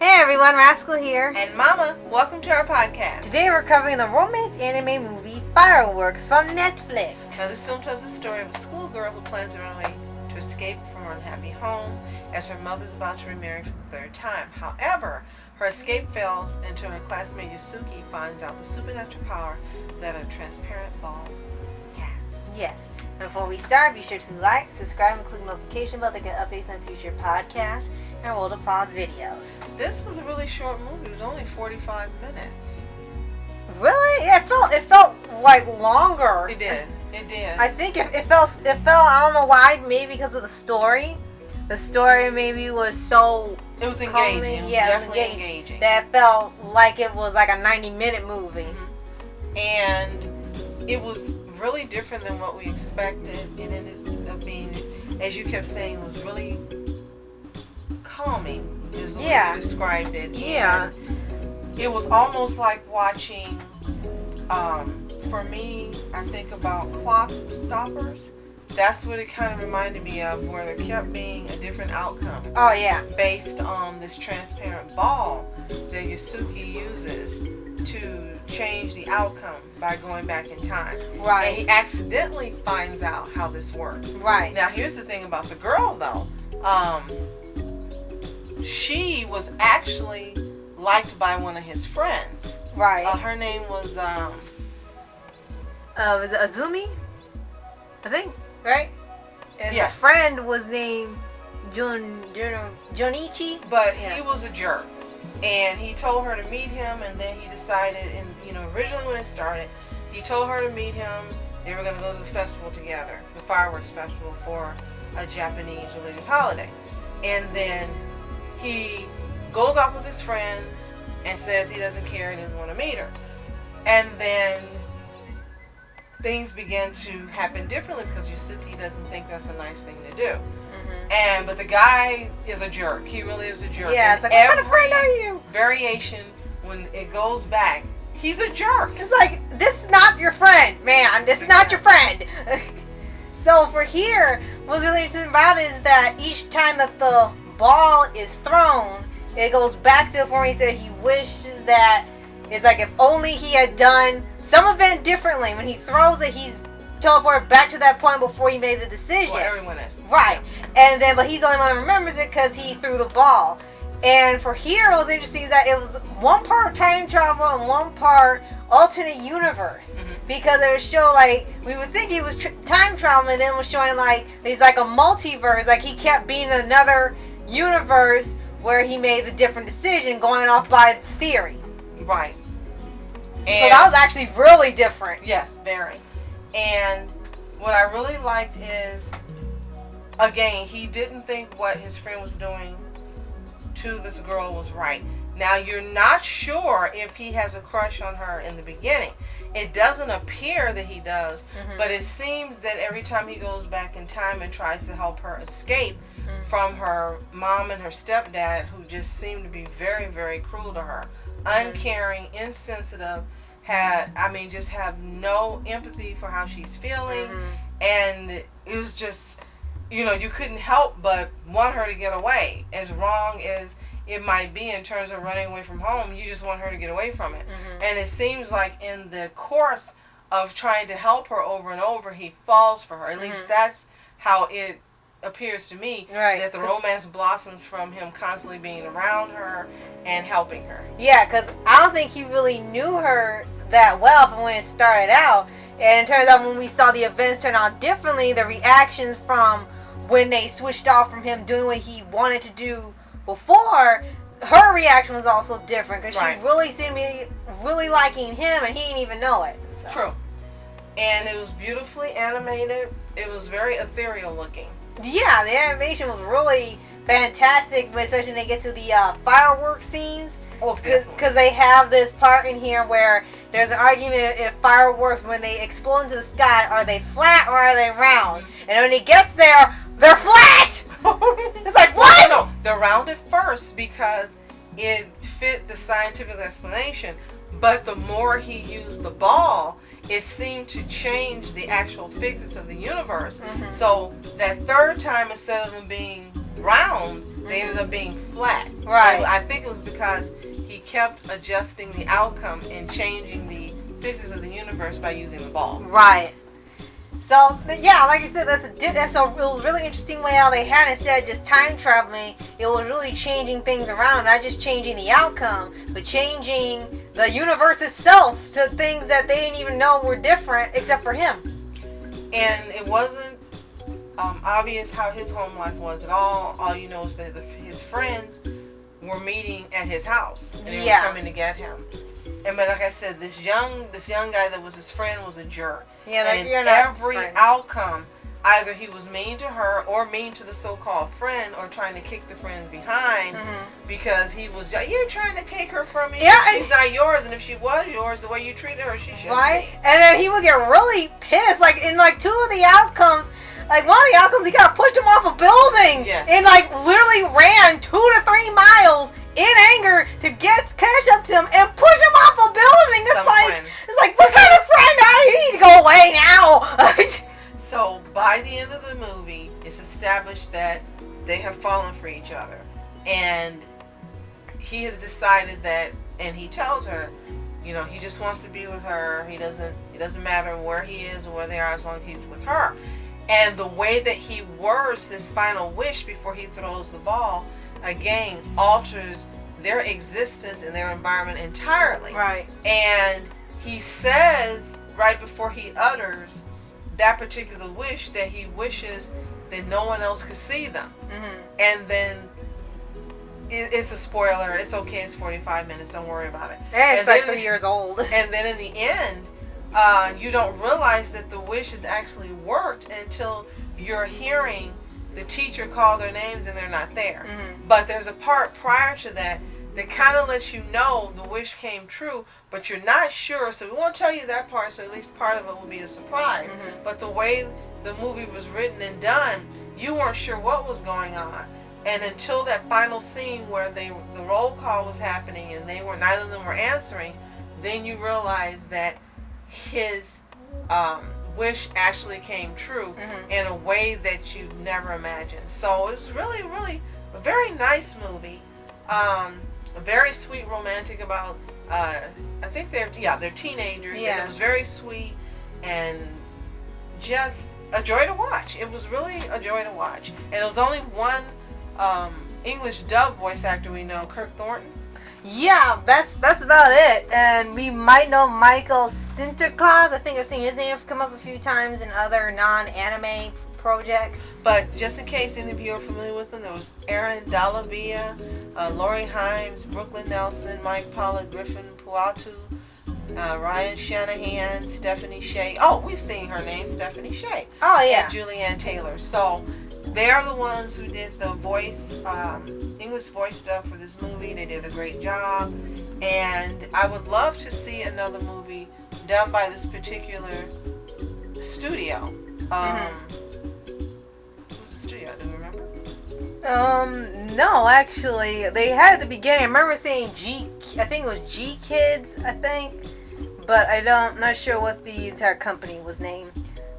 Hey everyone, Rascal here. And Mama, welcome to our podcast. Today we're covering the romance anime movie Fireworks from Netflix. Now this film tells the story of a schoolgirl who plans to run away to escape from her unhappy home as her mother is about to remarry for the third time. However, her escape fails until her classmate Yusuke finds out the supernatural power that a transparent ball has. Yes. Before we start, be sure to like, subscribe, and click the notification bell to get updates on future podcasts and roll to pause videos. This was a really short movie. It was only 45 minutes. Really? Yeah, it felt like longer. It did. It did. I think it felt. I don't know why. Maybe because of the story. The story maybe was so. It was engaging. It was definitely engaging. That felt like it was like a 90-minute movie. Mm-hmm. And it was really different than what we expected. It ended up being, as you kept saying, it was really calming, is the way you described it. Yeah. And it was almost like watching, for me, I think about Clock Stoppers. That's what it kind of reminded me of, where there kept being a different outcome. Oh, yeah. Based on this transparent ball that Yusuke uses to change the outcome by going back in time. Right. And he accidentally finds out how this works. Right. Now, here's the thing about the girl, though. She was actually liked by one of his friends. Right. Her name was it Azumi? I think, right? And yes. The friend was named Junichi. But he was a jerk. And he told her to meet him, and then he decided, and originally when it started, he told her to meet him. They were going to go to the festival together, the fireworks festival for a Japanese religious holiday. And then he goes out with his friends and says he doesn't care and doesn't want to meet her. And then things begin to happen differently because Yusuke doesn't think that's a nice thing to do. But the guy is a jerk. He really is a jerk. Yeah, it's like, what kind of friend are you? Variation, when it goes back, he's a jerk. It's like, this is not your friend, man. This is not your friend. So for here, what's really interesting about it is that each time that the ball is thrown, it goes back to the point he said he wishes that it's like if only he had done some event differently. When he throws it, he's teleported back to that point before he made the decision. Well, everyone is. Right. And then, but he's the only one that remembers it because he threw the ball. And for here, what was interesting is that it was one part time travel and one part alternate universe. Because it was showing, like, we would think he was time traveling, and then it was showing, like, he's like a multiverse. Like, he kept being in another universe where he made the different decision going off by theory. Right. And so that was actually really different. Yes, very. And what I really liked is, again, he didn't think what his friend was doing to this girl was right. Now, you're not sure if he has a crush on her in the beginning. It doesn't appear that he does, but it seems that every time he goes back in time and tries to help her escape from her mom and her stepdad, who just seem to be very, very cruel to her, uncaring, insensitive, just have no empathy for how she's feeling, and it was just, you couldn't help but want her to get away. As wrong as it might be in terms of running away from home, you just want her to get away from it. And it seems like in the course of trying to help her over and over, he falls for her. At least that's how it appears to me, that the romance blossoms from him constantly being around her and helping her. Yeah, because I don't think he really knew her that well from when it started out. And it turns out when we saw the events turn out differently, the reactions from when they switched off from him doing what he wanted to do before, her reaction was also different because she really seemed to be really liking him and he didn't even know it. So. True. And it was beautifully animated. It was very ethereal looking. Yeah, the animation was really fantastic, but especially when they get to the fireworks scenes. Oh, definitely. Because they have this part in here where there's an argument if fireworks, when they explode into the sky, are they flat or are they round? And when it gets there, they're flat! It's like, what? No, they're round at first because it fit the scientific explanation. But the more he used the ball, it seemed to change the actual physics of the universe. So that third time, instead of them being round, they ended up being flat. Right. And I think it was because he kept adjusting the outcome and changing the physics of the universe by using the ball. Right. So, yeah, like I said, it was really interesting way how they had, instead of just time traveling, it was really changing things around, not just changing the outcome, but changing the universe itself to things that they didn't even know were different, except for him. And it wasn't obvious how his home life was at all. All you know is that his friends were meeting at his house, and they were coming to get him. And but like I said, this young guy that was his friend was a jerk. Yeah, like, and you're not every outcome, either he was mean to her or mean to the so-called friend, or trying to kick the friends behind because he was, you're trying to take her from me. Yeah, she's not yours, and if she was yours, the way you treated her, she should right? be. And then he would get really pissed. Like in like two of the outcomes, like one of the outcomes, he got pushed him off a building, and like literally ran 2 to 3 miles in anger to catch up to him and push him off a building. It's like, what kind of friend are you? You need to go away now. So by the end of the movie, it's established that they have fallen for each other, and he has decided that, and he tells her, you know, he just wants to be with her. It doesn't matter where he is or where they are, as long as he's with her. And the way that he words this final wish before he throws the ball, again, alters their existence and their environment entirely. Right. And he says right before he utters that particular wish that he wishes that no one else could see them. And then it's a spoiler. It's okay. It's 45 minutes. Don't worry about it. It's like 3 years old. And then in the end, you don't realize that the wish has actually worked until you're hearing the teacher call their names and they're not there. But there's a part prior to that kind of lets you know the wish came true, but you're not sure. So we won't tell you that part, so at least part of it will be a surprise. But the way the movie was written and done, you weren't sure what was going on. And until that final scene where the roll call was happening and neither of them were answering, then you realize that his wish actually came true in a way that you never imagined. So it's really, really a very nice movie. Very sweet, romantic about, I think they're teenagers, and it was very sweet and just a joy to watch. It was really a joy to watch. And it was only one English dub voice actor we know, Kirk Thornton. Yeah, that's about it. And we might know Michael Sinterklaas. I think I've seen his name come up a few times in other non-anime projects. But just in case any of you are familiar with them, there was Aaron Dallavia, Laurie Himes, Brooklyn Nelson, Mike Pollock, Griffin Puatu, Ryan Shanahan, Stephanie Shea. Oh, we've seen her name, Stephanie Shea. Oh, yeah. And Julianne Taylor. So they're the ones who did the voice, English voice stuff for this movie. They did a great job. And I would love to see another movie done by this particular studio. Who's the studio? Do you remember? No, actually, they had at the beginning. I remember saying I think it was G Kids, I think, but I'm not sure what the entire company was named.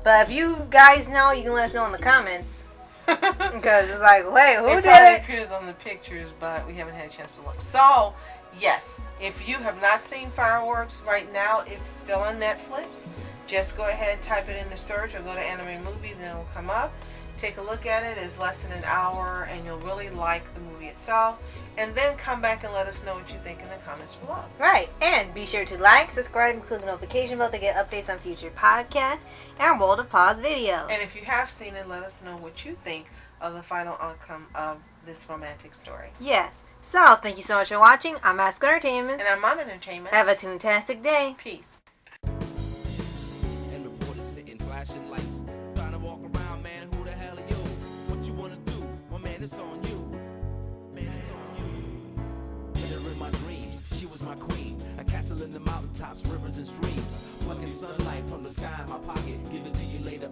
But if you guys know, you can let us know in the comments, because it's like, wait, who did it? It appears on the pictures, but we haven't had a chance to look. So, yes, if you have not seen Fireworks right now, it's still on Netflix. Just go ahead, type it in the search, or go to Anime Movies, and it will come up. Take a look at it. It's less than an hour, and you'll really like the movie itself. And then come back and let us know what you think in the comments below. Right. And be sure to like, subscribe, and click the notification bell to get updates on future podcasts and World of Paws videos. And if you have seen it, let us know what you think of the final outcome of this romantic story. Yes. So, thank you so much for watching. I'm Mask Entertainment. And I'm Mom Entertainment. Have a fantastic day. Peace. And reporters sitting flashing lights, trying to walk around, man, who the hell are you? What you wanna do? My man, it's on you. Man, it's on you. Hit her in my dreams, she was my queen. A castle in the mountaintops, rivers and streams. Plucking sunlight from the sky in my pocket, give it to you later